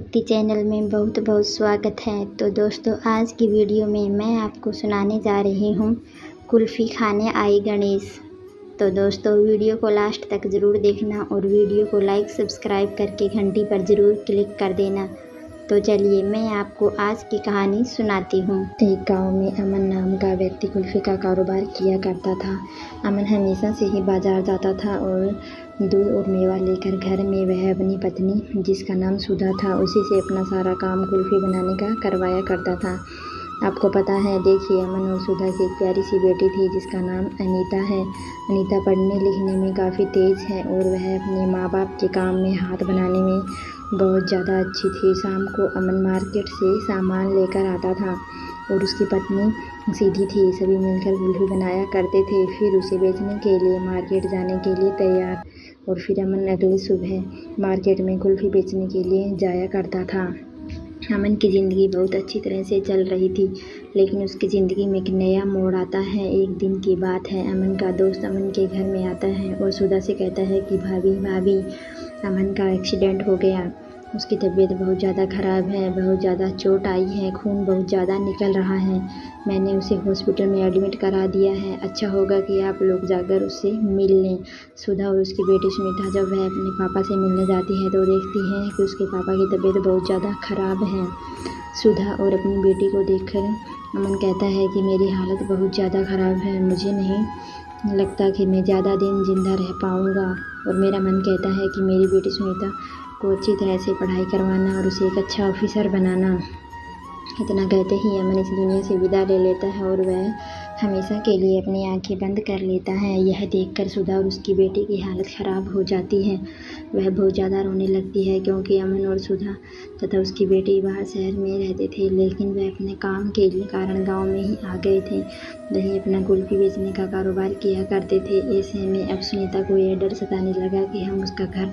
व्यक्ति चैनल में बहुत बहुत स्वागत है। तो दोस्तों, आज की वीडियो में मैं आपको सुनाने जा रही हूँ कुल्फ़ी खाने आई गणेश। तो दोस्तों, वीडियो को लास्ट तक ज़रूर देखना और वीडियो को लाइक सब्सक्राइब करके घंटी पर ज़रूर क्लिक कर देना। तो चलिए मैं आपको आज की कहानी सुनाती हूँ। एक गांव में अमन नाम का व्यक्ति कुल्फ़ी का कारोबार किया करता था। अमन हमेशा से ही बाजार जाता था और दूध और मेवा लेकर घर में वह अपनी पत्नी, जिसका नाम सुधा था, उसी से अपना सारा काम कुल्फ़ी बनाने का करवाया करता था। आपको पता है, देखिए, अमन और सुधा की एक प्यारी सी बेटी थी जिसका नाम अनीता है। अनीता पढ़ने लिखने में काफ़ी तेज़ है और वह अपने माँ बाप के काम में हाथ बनाने में बहुत ज़्यादा अच्छी थी। शाम को अमन मार्केट से सामान लेकर आता था और उसकी पत्नी सीधी थी। सभी मिलकर कुल्फ़ी बनाया करते थे, फिर उसे बेचने के लिए मार्केट जाने के लिए तैयार। और फिर अमन अगली सुबह मार्केट में कुल्फ़ी बेचने के लिए जाया करता था। अमन की ज़िंदगी बहुत अच्छी तरह से चल रही थी, लेकिन उसकी ज़िंदगी में एक नया मोड़ आता है। एक दिन की बात है, अमन का दोस्त अमन के घर में आता है और सुधा से कहता है कि भाभी, अमन का एक्सीडेंट हो गया। उसकी तबीयत बहुत ज़्यादा ख़राब है, बहुत ज़्यादा चोट आई है, खून बहुत ज़्यादा निकल रहा है। मैंने उसे हॉस्पिटल में एडमिट करा दिया है। अच्छा होगा कि आप लोग जाकर उससे मिल लें। सुधा और उसकी बेटी सुनीता जब वह अपने पापा से मिलने जाती है तो देखती है कि उसके पापा की तबीयत बहुत ज़्यादा ख़राब है। सुधा और अपनी बेटी को देखकर अमन कहता है कि मेरी हालत बहुत ज़्यादा ख़राब है, मुझे नहीं लगता कि मैं ज़्यादा दिन ज़िंदा रह पाऊँगा। और मेरा मन कहता है कि मेरी बेटी सुनीता को अच्छी तरह से पढ़ाई करवाना और उसे एक अच्छा ऑफिसर बनाना। इतना कहते ही अमन इस दुनिया से विदा ले लेता है और वह हमेशा के लिए अपनी आंखें बंद कर लेता है। यह देखकर सुधा और उसकी बेटी की हालत ख़राब हो जाती है। वह बहुत ज़्यादा रोने लगती है, क्योंकि अमन और सुधा तथा उसकी बेटी बाहर शहर में रहते थे, लेकिन वह अपने काम के कारण गांव में ही आ गए थे। वही अपना कुल्फ़ी बेचने का कारोबार किया करते थे। ऐसे में अब सुनीता को यह डर सताने लगा कि हम उसका घर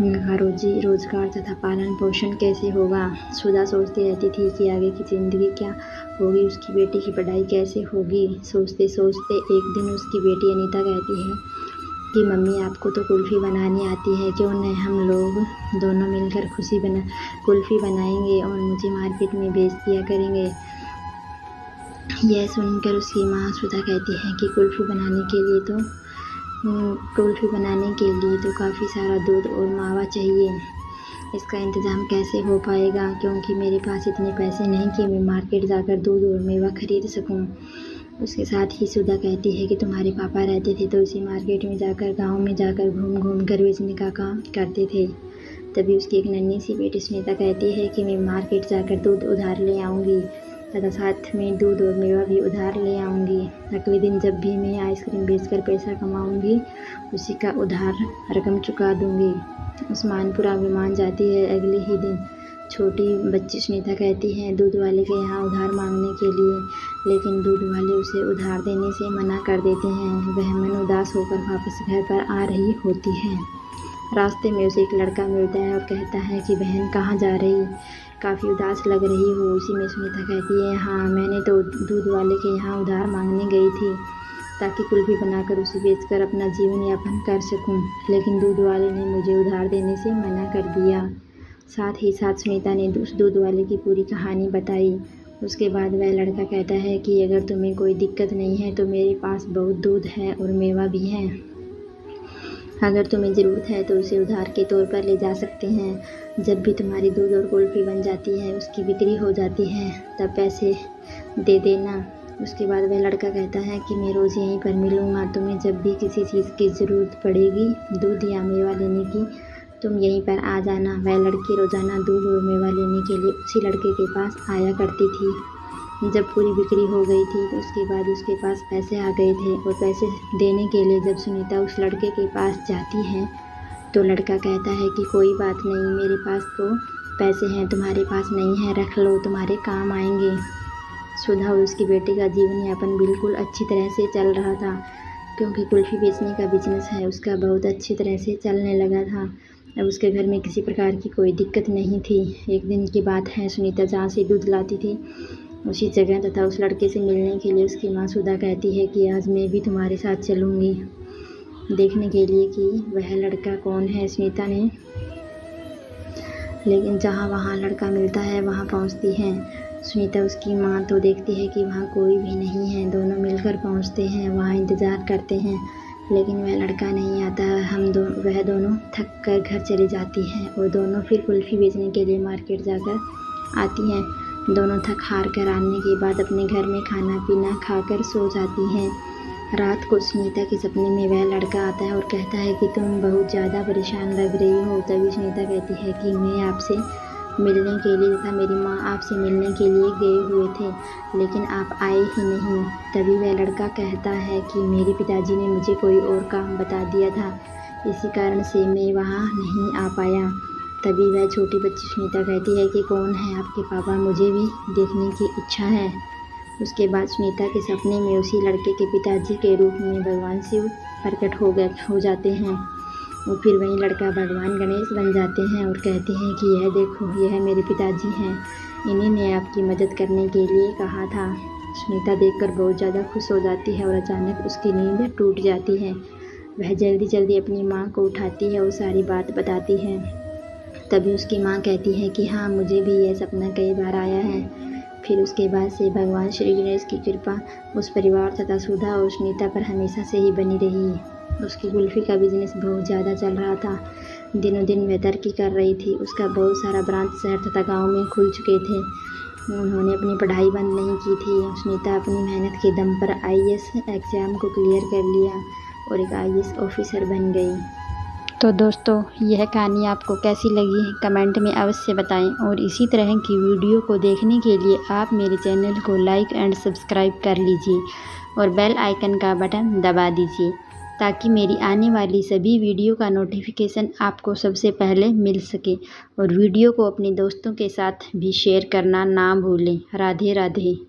का रोजी रोज़गार तथा पालन पोषण कैसे होगा। सुधा सोचती रहती थी कि आगे की ज़िंदगी क्या होगी, उसकी बेटी की पढ़ाई कैसे होगी। सोचते सोचते एक दिन उसकी बेटी अनीता कहती है कि मम्मी, आपको तो कुल्फ़ी बनानी आती है, क्यों न हम लोग दोनों मिलकर कुल्फ़ी बनाएंगे और मुझे मार्केट में बेच दिया करेंगे। यह सुनकर उसकी माँ सुधा कहती है कि कुल्फ़ी बनाने के लिए तो काफ़ी सारा दूध और मावा चाहिए। इसका इंतज़ाम कैसे हो पाएगा, क्योंकि मेरे पास इतने पैसे नहीं कि मैं मार्केट जाकर दूध और मेवा खरीद सकूं। उसके साथ ही सुधा कहती है कि तुम्हारे पापा रहते थे तो इसी मार्केट में जाकर, गांव में जाकर घूम कर बेचने का काम करते थे। तभी उसकी एक नन्ही सी बेटी सुनीता कहती है कि मैं मार्केट जाकर दूध उधार ले आऊँगी तथा साथ में दूध और मेवा भी उधार ले आऊँगी। अगले दिन जब भी मैं आइसक्रीम बेचकर पैसा कमाऊँगी, उसी का उधार रकम चुका दूँगी। उस्मानपुरा में मान जाती है। अगले ही दिन छोटी बच्ची सुनीता कहती है दूध वाले के यहाँ उधार मांगने के लिए, लेकिन दूध वाले उसे उधार देने से मना कर देते हैं। वह मन उदास होकर वापस घर पर आ रही होती है। रास्ते में उसे एक लड़का मिलता है और कहता है कि बहन, कहाँ जा रही, काफ़ी उदास लग रही हो। उसी में सुनीता कहती है, हाँ, मैंने तो दूध वाले के यहाँ उधार मांगने गई थी ताकि कुल्फ़ी बनाकर उसे बेचकर अपना जीवन यापन कर सकूं, लेकिन दूध वाले ने मुझे उधार देने से मना कर दिया। साथ ही साथ सुनीता ने उस दूध वाले की पूरी कहानी बताई। उसके बाद वह लड़का कहता है कि अगर तुम्हें कोई दिक्कत नहीं है तो मेरे पास बहुत दूध है और मेवा भी है। अगर तुम्हें ज़रूरत है तो उसे उधार के तौर पर ले जा सकते हैं। जब भी तुम्हारी दूध और कुल्फ़ी बन जाती है, उसकी बिक्री हो जाती है, तब पैसे दे देना। उसके बाद वह लड़का कहता है कि मैं रोज़ यहीं पर मिलूँगा। तुम्हें जब भी किसी चीज़ की ज़रूरत पड़ेगी, दूध या मेवा लेने की, तुम यहीं पर आ जाना। वह लड़की रोज़ाना दूध और मेवा लेने के लिए उसी लड़के के पास आया करती थी। जब पूरी बिक्री हो गई थी तो उसके बाद उसके पास पैसे आ गए थे और पैसे देने के लिए जब सुनीता उस लड़के के पास जाती है तो लड़का कहता है कि कोई बात नहीं, मेरे पास तो पैसे हैं, तुम्हारे पास नहीं है, रख लो, तुम्हारे काम आएंगे। सुधा और उसकी बेटी का जीवन यापन बिल्कुल अच्छी तरह से चल रहा था, क्योंकि कुल्फ़ी बेचने का बिजनेस है उसका बहुत अच्छी तरह से चलने लगा था। अब उसके घर में किसी प्रकार की कोई दिक्कत नहीं थी। एक दिन की बात है, सुनीता जहाँ से दूध लाती थी उसी जगह तथा उस लड़के से मिलने के लिए उसकी माँ सुधा कहती है कि आज मैं भी तुम्हारे साथ चलूँगी देखने के लिए कि वह लड़का कौन है। सुनीता ने लेकिन जहाँ वहाँ लड़का मिलता है वहाँ पहुँचती है सुनीता। उसकी माँ तो देखती है कि वहाँ कोई भी नहीं है। दोनों मिलकर पहुँचते हैं, वहाँ इंतज़ार करते हैं, लेकिन वह लड़का नहीं आता। वह दोनों थक कर घर चली जाती हैं और दोनों फिर कुल्फ़ी बेचने के लिए मार्केट जाकर आती हैं। दोनों थक हार कर आने के बाद अपने घर में खाना पीना खाकर सो जाती हैं। रात को सुनीता के सपने में वह लड़का आता है और कहता है कि तुम बहुत ज़्यादा परेशान लग रही हो। तभी सुनीता कहती है कि मैं आपसे मिलने के लिए तथा मेरी माँ आपसे मिलने के लिए गए हुए थे, लेकिन आप आए ही नहीं। तभी वह लड़का कहता है कि मेरे पिताजी ने मुझे कोई और काम बता दिया था, इसी कारण से मैं वहाँ नहीं आ पाया। तभी वह छोटी बच्ची सुनीता कहती है कि कौन है आपके पापा, मुझे भी देखने की इच्छा है। उसके बाद सुनीता के सपने में उसी लड़के के पिताजी के रूप में भगवान शिव प्रकट हो जाते हैं और फिर वही लड़का भगवान गणेश बन जाते हैं और कहते हैं कि यह देखो, यह मेरे पिताजी हैं, इन्हीं ने आपकी मदद करने के लिए कहा था। सुनीता देखकर बहुत ज़्यादा खुश हो जाती है और अचानक उसकी नींद टूट जाती है। वह जल्दी जल्दी अपनी माँ को उठाती है और सारी बात बताती है। तभी उसकी माँ कहती है कि हाँ, मुझे भी यह सपना कई बार आया है। फिर उसके बाद से भगवान श्री गणेश की कृपा उस परिवार तथा सुधा और सुनीता पर हमेशा से ही बनी रही। उसकी कुल्फ़ी का बिजनेस बहुत ज़्यादा चल रहा था। दिनों दिन वह तरक्की कर रही थी। उसका बहुत सारा ब्रांच शहर तथा गांव में खुल चुके थे। उन्होंने अपनी पढ़ाई बंद नहीं की थी। सुनीता अपनी मेहनत के दम पर IAS एग्ज़ाम को क्लियर कर लिया और एक IAS ऑफिसर बन गई। तो दोस्तों, यह कहानी आपको कैसी लगी कमेंट में अवश्य बताएं और इसी तरह की वीडियो को देखने के लिए आप मेरे चैनल को लाइक एंड सब्सक्राइब कर लीजिए और बेल आइकन का बटन दबा दीजिए ताकि मेरी आने वाली सभी वीडियो का नोटिफिकेशन आपको सबसे पहले मिल सके। और वीडियो को अपने दोस्तों के साथ भी शेयर करना ना भूलें। राधे राधे।